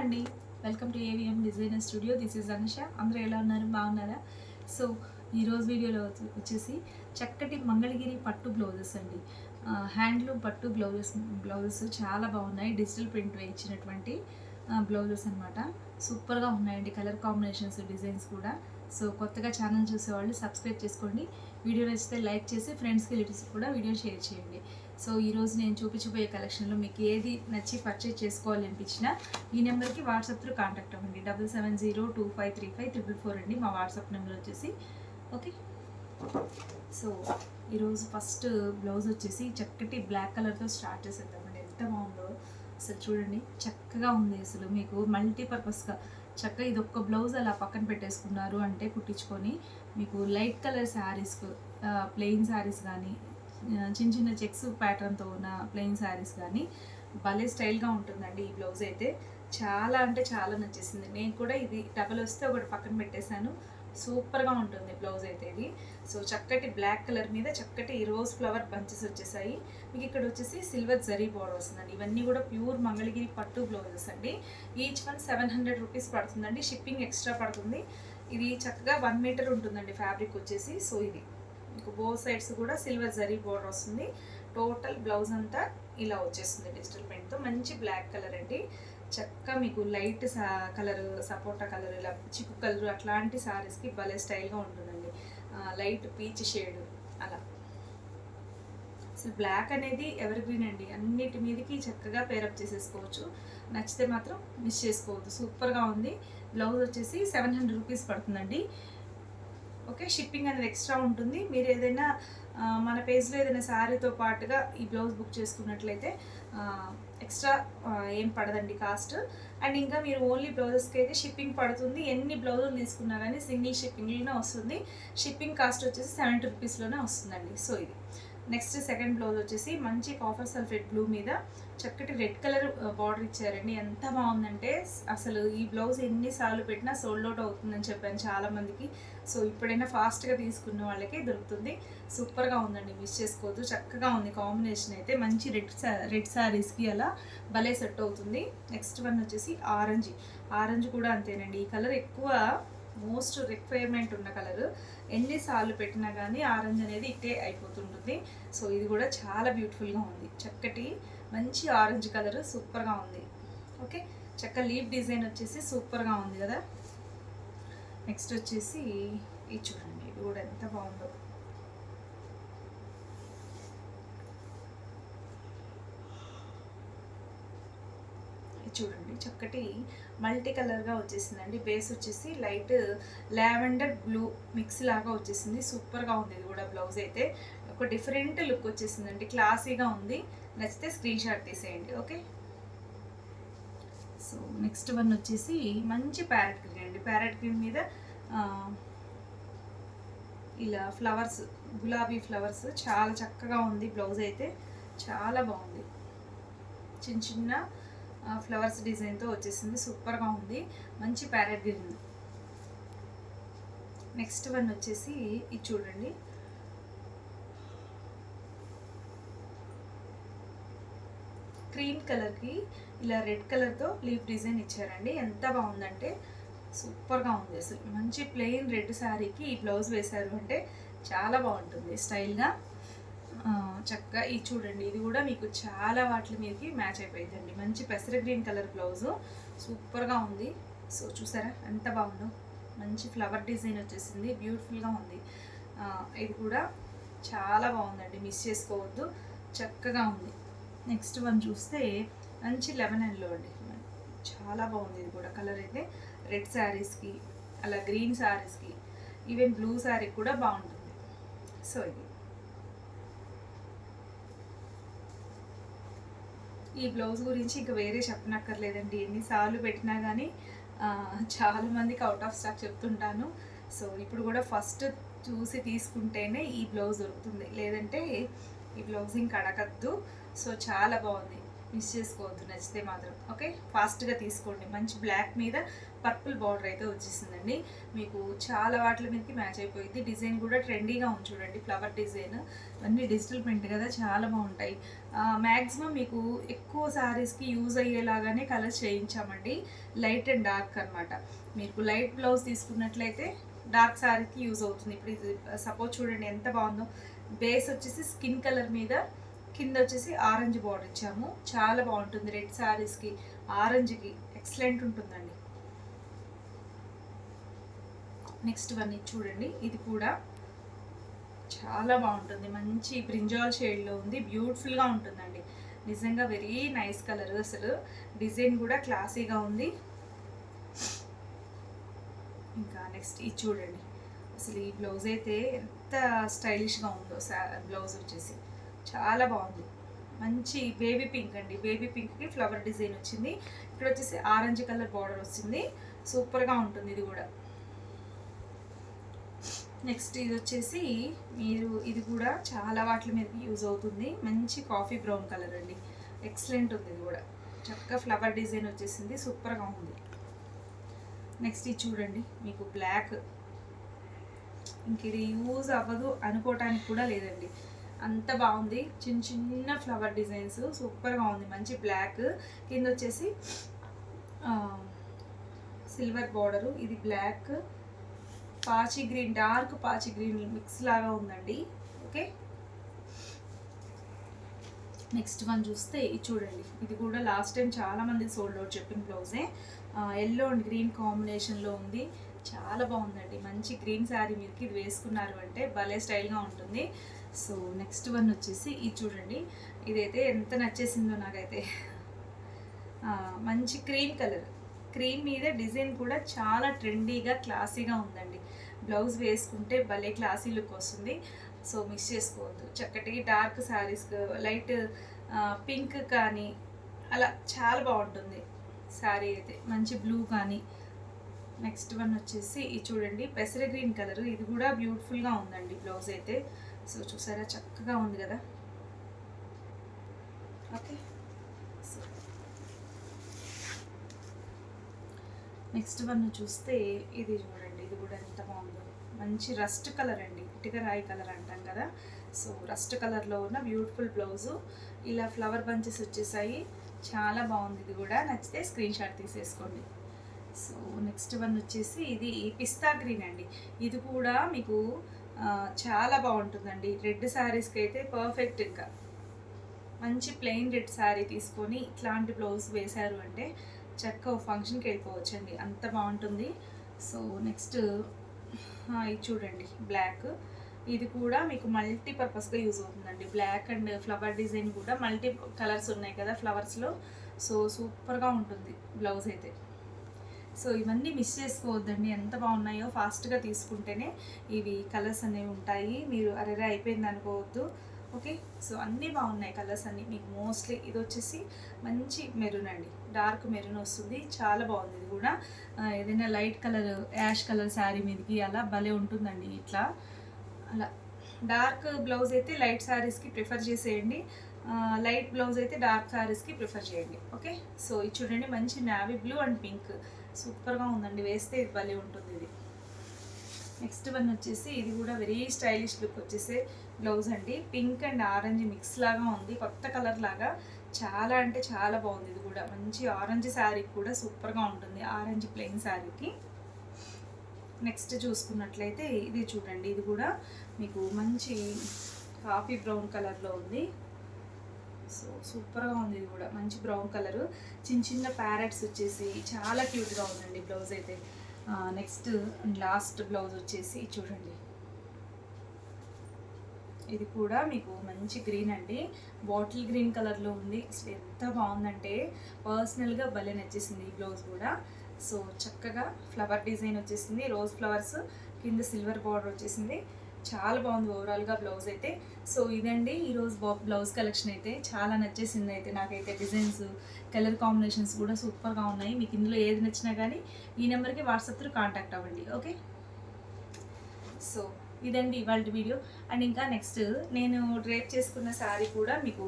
అండి, welcome to AVM designer studio. This is Anusha. అందరూ ఎలా ఉన్నారు? బాగున్నారా? సో ఈరోజు వీడియోలో వచ్చేసి చక్కటి మంగళగిరి పట్టు బ్లౌజెస్ అండి. హ్యాండ్లూమ్ పట్టు బ్లౌజెస్ చాలా బాగున్నాయి. డిజిటల్ ప్రింట్ వేయించినటువంటి బ్లౌజెస్ అనమాట. సూపర్గా ఉన్నాయండి. కలర్ కాంబినేషన్స్, డిజైన్స్ కూడా. సో కొత్తగా ఛానల్ చూసేవాళ్ళు సబ్స్క్రైబ్ చేసుకోండి. వీడియో నచ్చితే లైక్ చేసి ఫ్రెండ్స్కి రిలేటివ్స్కి కూడా వీడియో షేర్ చేయండి. సో ఈరోజు నేను చూపించబోయే కలెక్షన్లో మీకు ఏది నచ్చి పర్చేజ్ చేసుకోవాలి అనిపించినా ఈ నెంబర్కి వాట్సాప్ త్రూ కాంటాక్ట్ అవ్వండి. 7702535444 అండి మా వాట్సాప్ నెంబర్ వచ్చేసి. ఓకే, సో ఈరోజు ఫస్ట్ బ్లౌజ్ వచ్చేసి చక్కటి బ్లాక్ కలర్తో స్టార్ట్ చేసేద్దామండి. ఎంత బాగుందో అసలు చూడండి, చక్కగా ఉంది. అసలు మీకు మల్టీపర్పస్గా చక్కగా ఇది ఒక్క బ్లౌజ్ అలా పక్కన పెట్టేసుకున్నారు అంటే కుట్టించుకొని మీకు లైట్ కలర్ శారీస్కు, ప్లెయిన్ శారీస్ కానీ, చిన్న చిన్న చెక్స్ ప్యాటర్న్తో ఉన్న ప్లెయిన్ శారీస్ కానీ భలే స్టైల్గా ఉంటుందండి. ఈ బ్లౌజ్ అయితే చాలా అంటే చాలా నచ్చేసింది. నేను కూడా ఇది డబల్ వస్తే ఒకటి పక్కన పెట్టేశాను. సూపర్గా ఉంటుంది బ్లౌజ్ అయితే ఇది. సో చక్కటి బ్లాక్ కలర్ మీద చక్కటి రోజ్ ఫ్లవర్ బంచెస్ వచ్చేసాయి. మీకు ఇక్కడ వచ్చేసి సిల్వర్ జరీ బోర్డర్ వస్తుందండి. ఇవన్నీ కూడా ప్యూర్ మంగళగిరి పట్టు బ్లౌజెస్ అండి. ఈచ్ వన్ 700 రూపీస్ పడుతుందండి. షిప్పింగ్ ఎక్స్ట్రా పడుతుంది. ఇది చక్కగా 1 మీటర్ ఉంటుందండి ఫ్యాబ్రిక్ వచ్చేసి. సో ఇది మీకు బోత్ సైడ్స్ కూడా సిల్వర్ జరీ బోర్డర్ వస్తుంది. టోటల్ బ్లౌజ్ అంతా ఇలా వచ్చేస్తుంది డిజిటల్ ప్రింట్తో. మంచి బ్లాక్ కలర్ అండి. చక్కగా మీకు లైట్ కలర్, సపోటా కలర్, ఇలా చిక్కు కలర్ అట్లాంటి సారీస్కి భలే స్టైల్గా ఉంటుందండి. లైట్ పీచ్ షేడ్ అలా. అసలు బ్లాక్ అనేది ఎవర్ గ్రీన్ అండి. అన్నిటి మీదకి చక్కగా పేరప్ చేసేసుకోవచ్చు. నచ్చితే మాత్రం మిస్ చేసుకోవద్దు. సూపర్గా ఉంది. బ్లౌజ్ వచ్చేసి 700 రూపీస్ పడుతుందండి. ఓకే, షిప్పింగ్ అనేది ఎక్స్ట్రా ఉంటుంది. మీరు ఏదైనా మన పేజ్లో ఏదైనా శారీతో పాటుగా ఈ బ్లౌజ్ బుక్ చేసుకున్నట్లయితే ఎక్స్ట్రా ఏం పడదండి కాస్ట్. అండ్ ఇంకా మీరు ఓన్లీ బ్లౌజెస్కి అయితే షిప్పింగ్ పడుతుంది. ఎన్ని బ్లౌజులు తీసుకున్నా కానీ సింగిల్ షిప్పింగ్లోనే వస్తుంది. షిప్పింగ్ కాస్ట్ వచ్చేసి 70 రూపీస్లోనే వస్తుందండి. సో ఇది నెక్స్ట్ సెకండ్ బ్లౌజ్ వచ్చేసి మంచి కాఫర్ సల్ఫేట్ బ్లూ మీద చక్కటి రెడ్ కలర్ బార్డర్ ఇచ్చారండి. ఎంత బాగుందంటే అసలు ఈ బ్లౌజ్ ఎన్నిసార్లు పెట్టినా సోల్డ్ అవుట్ అవుతుందని చెప్పాను చాలామందికి. సో ఇప్పుడైనా ఫాస్ట్గా తీసుకున్న వాళ్ళకి దొరుకుతుంది. సూపర్గా ఉందండి, మిస్ చేసుకోవద్దు. చక్కగా ఉంది కాంబినేషన్ అయితే. మంచి రెడ్ శారీస్కి అలా భలే సెట్ అవుతుంది. నెక్స్ట్ వన్ వచ్చేసి ఆరెంజ్ కూడా అంతేనండి. ఈ కలర్ ఎక్కువ మోస్ట్ రిక్వైర్మెంట్ ఉన్న కలర్. ఎన్నిసార్లు పెట్టినా కానీ ఆరెంజ్ అనేది ఇట్టే అయిపోతుంటుంది. సో ఇది కూడా చాలా బ్యూటిఫుల్గా ఉంది. చక్కటి మంచి ఆరెంజ్ కలర్ సూపర్గా ఉంది. ఓకే, చక్క లీవ్ డిజైన్ వచ్చేసి సూపర్గా ఉంది కదా. నెక్స్ట్ వచ్చేసి ఇది చూడండి, ఇది కూడా ఎంత బాగుందో. చూడండి, చక్కటి మల్టీ కలర్గా వచ్చేసిందండి. బేస్ వచ్చేసి లైట్ లావెండర్ బ్లూ మిక్స్ లాగా వచ్చేసింది. సూపర్గా ఉంది. ఇది కూడా బ్లౌజ్ అయితే ఒక డిఫరెంట్ లుక్ వచ్చేసిందండి. క్లాసీగా ఉంది. నచ్చితే స్క్రీన్ షాట్ తీసేయండి. ఓకే, సో నెక్స్ట్ వన్ వచ్చేసి మంచి ప్యారెట్ గ్రీన్ అండి. ప్యారెట్ గ్రీన్ మీద ఇలా ఫ్లవర్స్, గులాబీ ఫ్లవర్స్ చాలా చక్కగా ఉంది. బ్లౌజ్ అయితే చాలా బాగుంది. చిన్న చిన్న ఫ్లవర్స్ డిజైన్తో వచ్చేసింది. సూపర్గా ఉంది. మంచి ప్యారెట్ గ్రీన్. నెక్స్ట్ వన్ వచ్చేసి ఇది చూడండి, క్రీమ్ కలర్కి ఇలా రెడ్ కలర్తో లీఫ్ డిజైన్ ఇచ్చారండి. ఎంత బాగుందంటే సూపర్గా ఉంది. అసలు మంచి ప్లెయిన్ రెడ్ శారీకి ఈ బ్లౌజ్ వేశారు అంటే చాలా బాగుంటుంది స్టైల్గా. చక్కగా ఇది చూడండి, ఇది కూడా మీకు చాలా వాటి మీదకి మ్యాచ్ అయిపోయిందండి. మంచి పెసర గ్రీన్ కలర్ బ్లౌజు సూపర్గా ఉంది. సో చూసారా ఎంత బాగుందో. మంచి ఫ్లవర్ డిజైన్ వచ్చేసింది. బ్యూటిఫుల్గా ఉంది. ఇది కూడా చాలా బాగుందండి, మిస్ చేసుకోవద్దు. చక్కగా ఉంది. నెక్స్ట్ వన్ చూస్తే మంచి లెమన్ ఎల్లో అండి. చాలా బాగుంది. ఇది కూడా కలర్ అయితే రెడ్ శారీస్కి, అలా గ్రీన్ శారీస్కి, ఈవెన్ బ్లూ శారీ కూడా బాగుంటుంది. సో ఇది ఈ బ్లౌజ్ గురించి ఇంకా వేరే చెప్పనక్కర్లేదండి. ఎన్నిసార్లు పెట్టినా కానీ చాలామందికి అవుట్ ఆఫ్ స్టాక్ చెప్తుంటాను. సో ఇప్పుడు కూడా ఫస్ట్ చూసి తీసుకుంటేనే ఈ బ్లౌజ్ దొరుకుతుంది, లేదంటే ఈ బ్లౌజ్ ఇంకా అడగద్దు. సో చాలా బాగుంది. మిస్ చేసుకోవద్దు నచ్చితే మాత్రం. ఓకే, ఫాస్ట్గా తీసుకోండి. మంచి బ్లాక్ మీద పర్పుల్ బార్డర్ అయితే వచ్చేసిందండి. మీకు చాలా వాటి మీదకి మ్యాచ్ అయిపోయింది. డిజైన్ కూడా ట్రెండీగా ఉంది చూడండి, ఫ్లవర్ డిజైన్. అన్నీ డిజిటల్ ప్రింట్ కదా, చాలా బాగుంటాయి. మ్యాక్సిమం మీకు ఎక్కువ శారీస్కి యూజ్ అయ్యేలాగానే కలర్స్ చేయించామండి, లైట్ అండ్ డార్క్ అనమాట. మీకు లైట్ బ్లౌజ్ తీసుకున్నట్లయితే డార్క్ శారీకి యూజ్ అవుతుంది. ఇప్పుడు ఇది సపోజ్ చూడండి ఎంత బాగుందో. బేస్ వచ్చేసి స్కిన్ కలర్ మీద, కింద వచ్చేసి ఆరెంజ్ బార్డర్ ఇచ్చాము. చాలా బాగుంటుంది, రెడ్ శారీస్కి ఆరెంజ్కి ఎక్సలెంట్ ఉంటుందండి. నెక్స్ట్ వన్ ఇది చూడండి, ఇది కూడా చాలా బాగుంటుంది. మంచి బ్రింజాల్ షేడ్లో ఉంది, బ్యూటిఫుల్గా ఉంటుందండి. నిజంగా వెరీ నైస్ కలర్. అసలు డిజైన్ కూడా క్లాసీగా ఉంది. ఇంకా నెక్స్ట్ ఇది చూడండి, అసలు ఈ బ్లౌజ్ అయితే ఎంత స్టైలిష్గా ఉందో. బ్లౌజ్ వచ్చేసి చాలా బాగుంది. మంచి బేబీ పింక్ అండి, బేబీ పింక్కి ఫ్లవర్ డిజైన్ వచ్చింది. ఇక్కడ వచ్చేసి ఆరెంజ్ కలర్ బార్డర్ వచ్చింది. సూపర్గా ఉంటుంది ఇది కూడా. నెక్స్ట్ ఇది వచ్చేసి మీరు, ఇది కూడా చాలా వాటి మీద యూజ్ అవుతుంది. మంచి కాఫీ బ్రౌన్ కలర్ అండి, ఎక్సలెంట్ ఉంది. ఇది కూడా చక్కగా ఫ్లవర్ డిజైన్ వచ్చేసింది, సూపర్గా ఉంది. నెక్స్ట్ ఇది చూడండి, మీకు బ్లాక్. ఇంక ఇది యూజ్ అవ్వదు అనుకోవటానికి కూడా లేదండి, అంత బాగుంది. చిన్న చిన్న ఫ్లవర్ డిజైన్స్, సూపర్గా ఉంది. మంచి బ్లాక్, కింద వచ్చేసి సిల్వర్ బార్డరు. ఇది బ్లాక్, పాచి గ్రీన్, డార్క్ పాచి గ్రీన్ మిక్స్ లాగా ఉందండి. ఓకే, నెక్స్ట్ వన్ చూస్తే ఇది చూడండి, ఇది కూడా లాస్ట్ టైం చాలామంది సోల్డ్ అవుట్ చెప్పిన బ్లౌజే. ఎల్లో అండ్ గ్రీన్ కాంబినేషన్లో ఉంది, చాలా బాగుందండి. మంచి గ్రీన్ శారీ మీదకి ఇది వేసుకున్నారు అంటే భలే స్టైల్గా ఉంటుంది. సో నెక్స్ట్ వన్ వచ్చేసి ఇది చూడండి, ఇదైతే ఎంత నచ్చేసిందో నాకైతే. మంచి క్రీమ్ కలర్, క్రీమ్ మీద డిజైన్ కూడా చాలా ట్రెండీగా క్లాసీగా ఉందండి. బ్లౌజ్ వేసుకుంటే భలే క్లాసీ లుక్ వస్తుంది. సో మిస్ చేసుకోవద్దు. చక్కటి డార్క్ శారీస్, లైట్ పింక్ కానీ అలా చాలా బాగుంటుంది శారీ అయితే. మంచి బ్లూ కానీ. నెక్స్ట్ వన్ వచ్చేసి ఇది చూడండి, పెసర గ్రీన్ కలర్. ఇది కూడా బ్యూటిఫుల్గా ఉందండి బ్లౌజ్ అయితే. సో చూసారా, చక్కగా ఉంది కదా. ఓకే, సో నెక్స్ట్ వన్ చూస్తే ఇది చూడండి, ఇది కూడా ఎంత బాగుందో. మంచి రస్ట్ కలర్ అండి, ఇటుక రాయి కలర్ అంటాం కదా. సో రస్ట్ కలర్లో ఉన్న బ్యూటిఫుల్ బ్లౌజు. ఇలా ఫ్లవర్ బంచెస్ వచ్చేసాయి, చాలా బాగుంది. ఇది కూడా నచ్చితే స్క్రీన్ షాట్ తీసేసుకోండి. సో నెక్స్ట్ వన్ వచ్చేసి ఇది పిస్తా గ్రీన్ అండి. ఇది కూడా మీకు చాలా బాగుంటుందండి. రెడ్ శారీస్కి అయితే పర్ఫెక్ట్. ఇంకా మంచి ప్లెయిన్ రెడ్ శారీ తీసుకొని ఇట్లాంటి బ్లౌజ్ వేశారు అంటే చక్కగా ఫంక్షన్కి వెళ్ళిపోవచ్చండి, అంత బాగుంటుంది. సో నెక్స్ట్ ఇది చూడండి, బ్లాక్. ఇది కూడా మీకు మల్టీపర్పస్గా యూజ్ అవుతుందండి. బ్లాక్ అండ్ ఫ్లవర్ డిజైన్ కూడా మల్టీ కలర్స్ ఉన్నాయి కదా ఫ్లవర్స్లో. సో సూపర్గా ఉంటుంది బ్లౌజ్ అయితే. సో ఇవన్నీ మిస్ చేసుకోవద్దండి, ఎంత బాగున్నాయో. ఫాస్ట్గా తీసుకుంటేనే ఇవి కలర్స్ అనేవి ఉంటాయి. మీరు అరెరే అయిపోయింది అనుకోవద్దు. ఓకే, సో అన్నీ బాగున్నాయి కలర్స్ అన్నీ. మీకు మోస్ట్లీ ఇది వచ్చేసి మంచి మెరూన్ అండి, డార్క్ మెరూన్ వస్తుంది, చాలా బాగుంది. ఇది కూడా ఏదైనా light colour, ash colour sari మీదకి అలా భలే ఉంటుందండి. ఇట్లా అలా డార్క్ బ్లౌజ్ అయితే లైట్ శారీస్కి ప్రిఫర్ చేసేయండి, లైట్ బ్లౌజ్ అయితే డార్క్ శారీస్కి ప్రిఫర్ చేయండి. ఓకే, సో ఇది చూడండి, మంచి నావీ బ్లూ అండ్ పింక్, సూపర్గా ఉందండి. వేస్తే ఇది భలే ఉంటుంది. ఇది నెక్స్ట్ వన్ వచ్చేసి ఇది కూడా వెరీ స్టైలిష్ లుక్ వచ్చేసే బ్లౌజ్ అండి. పింక్ అండ్ ఆరెంజ్ మిక్స్ లాగా ఉంది, కొత్త కలర్ లాగా. చాలా అంటే చాలా బాగుంది. ఇది కూడా మంచి ఆరెంజ్ శారీకి కూడా సూపర్గా ఉంటుంది, ఆరెంజ్ ప్లెయిన్ శారీకి. నెక్స్ట్ చూసుకున్నట్లయితే ఇది చూడండి, ఇది కూడా మీకు మంచి కాఫీ బ్రౌన్ కలర్లో ఉంది. సో సూపర్గా ఉంది. ఇది కూడా మంచి బ్రౌన్ కలరు, చిన్న చిన్న ప్యారెట్స్ వచ్చేసి చాలా క్యూట్గా ఉందండి బ్లౌజ్ అయితే. నెక్స్ట్ లాస్ట్ బ్లౌజ్ వచ్చేసి చూడండి, ఇది కూడా మీకు మంచి గ్రీన్ అండి, బాటిల్ గ్రీన్ కలర్లో ఉంది. అసలు ఎంత బాగుందంటే పర్సనల్గా భలే నచ్చేసింది ఈ బ్లౌజ్ కూడా. సో చక్కగా ఫ్లవర్ డిజైన్ వచ్చేసింది, రోజ్ ఫ్లవర్స్, కింద సిల్వర్ బార్డర్ వచ్చేసింది. చాలా బాగుంది ఓవరాల్గా బ్లౌజ్ అయితే. సో ఇదండి ఈరోజు బ్లౌజ్ కలెక్షన్ అయితే. చాలా నచ్చేసింది అయితే నాకైతే. డిజైన్స్, కలర్ కాంబినేషన్స్ కూడా సూపర్గా ఉన్నాయి. మీకు ఇందులో ఏది నచ్చినా కానీ ఈ నెంబర్కి వాట్సాప్ త్రూ కాంటాక్ట్ అవ్వండి. ఓకే, సో ఇదండి ఇవాళ వీడియో. అండ్ ఇంకా నెక్స్ట్ నేను డ్రేప్ చేసుకున్న శారీ కూడా మీకు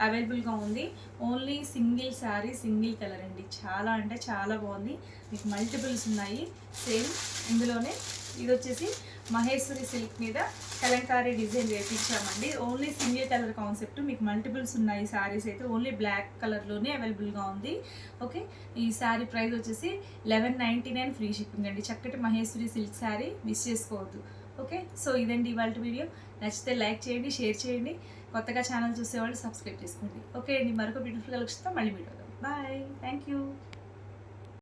అవైలబుల్గా ఉంది. Only single sari, single colour అండి. చాలా అంటే చాలా బాగుంది. మీకు మల్టిపుల్స్ ఉన్నాయి సేమ్ ఇందులోనే. ఇది వచ్చేసి మహేశ్వరి సిల్క్ మీద కలంకారీ డిజైన్ వేపించామండి. Only single colour concept. మీకు మల్టిపుల్స్ ఉన్నాయి శారీస్ అయితే. ఓన్లీ బ్లాక్ కలర్లోనే అవైలబుల్గా ఉంది. ఓకే, ఈ శారీ ప్రైస్ వచ్చేసి 1199 ఫ్రీ షిప్పింగ్ అండి. చక్కటి మహేశ్వరి సిల్క్ శారీ మిస్ చేసుకోవద్దు. ఓకే, సో ఇదండి ఇవాళ వీడియో. నచ్చితే లైక్ చేయండి, షేర్ చేయండి. కొత్తగా ఛానల్ చూసేవాళ్ళు సబ్స్క్రైబ్ చేసుకోండి. ఓకే అండి, మరొక బ్యూటిఫుల్ కలెక్షన్తో మళ్ళీ వీడియో. Bye, thank you.